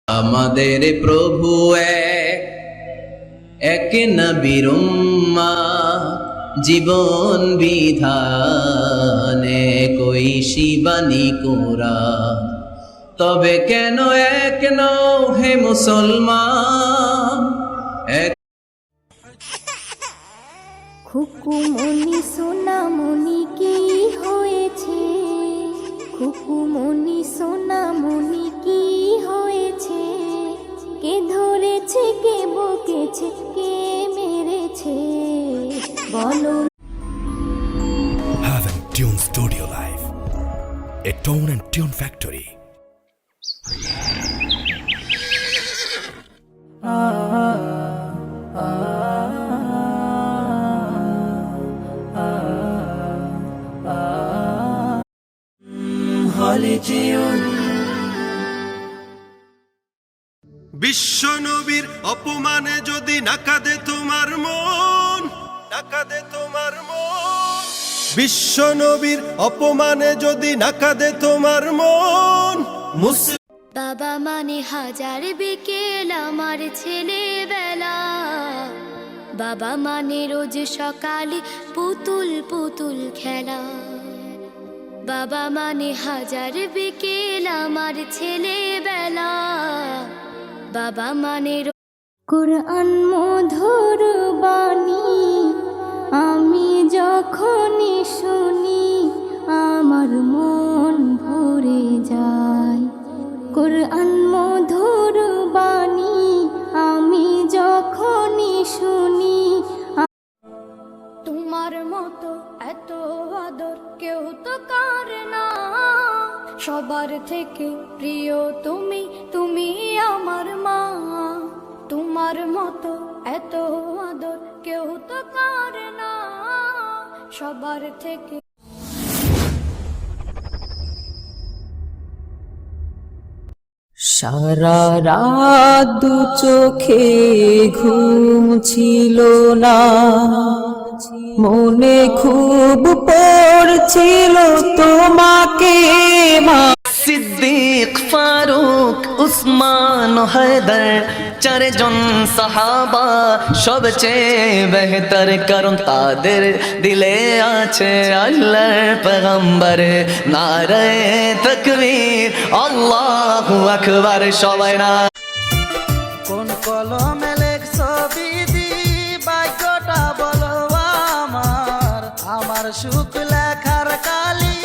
আমাদের প্রভু এক নবীর উম্মাহ, জীবন বিধানে কই শিবানী কোরআন। তবে কেন এক নও হে মুসলমান? খুকুমনি সোনামনি কি হয়েছে? খুকুমনি সোনামনি কি হয়েছে? কে ধরেছে, কে বকেছে, কে মেরেছে বলো। Have and Tune Studio Live, a tone and tune factory. বিশ্ব নবীর অপমানে যদি না কাঁদে তোমার মন, না কাঁদে তোমার মন। বিশ্ব নবীর অপমানে যদি না কাঁদে তোমার মন। বাবা মানে হাজার বিকেল আমার ছেলেবেলা, বাবা মানে রোজ সকালে পুতুল পুতুল খেলা। বাবা মানে হাজার বিকেল আমার ছেলেবেলা, বাবা মানে কোরআন মধুর বাণী আমি যখনই শুনি আমার মন ভরে যায়। কোরআন মধুর বাণী আমি যখনই শুনি। তোমার মতো এত আদর কেউ তো করে না, সবার থেকে প্রিয় তুমি, তুমি আমার মা। তোমার মতো এত আদর কেউ তো করে না, সবার থেকে। সারা রাত দু চোখে ঘুম ছিল না, মনে খুব পড়ছিল তোমাকে মা। সিদ্দিক, ফারুক, উসমান, হায়দার, চারজন সাহাবা সবচেয়ে বেহতর, কারণ তাদের দিলে আছে আল্লাহর পয়গম্বর। নারে তাকবীর, আল্লাহু আকবার, সবাই না। কোন কলমে লেখছো বিধি, ভাগ্যটা বলো আমার, আমার সুখ লেখার কালি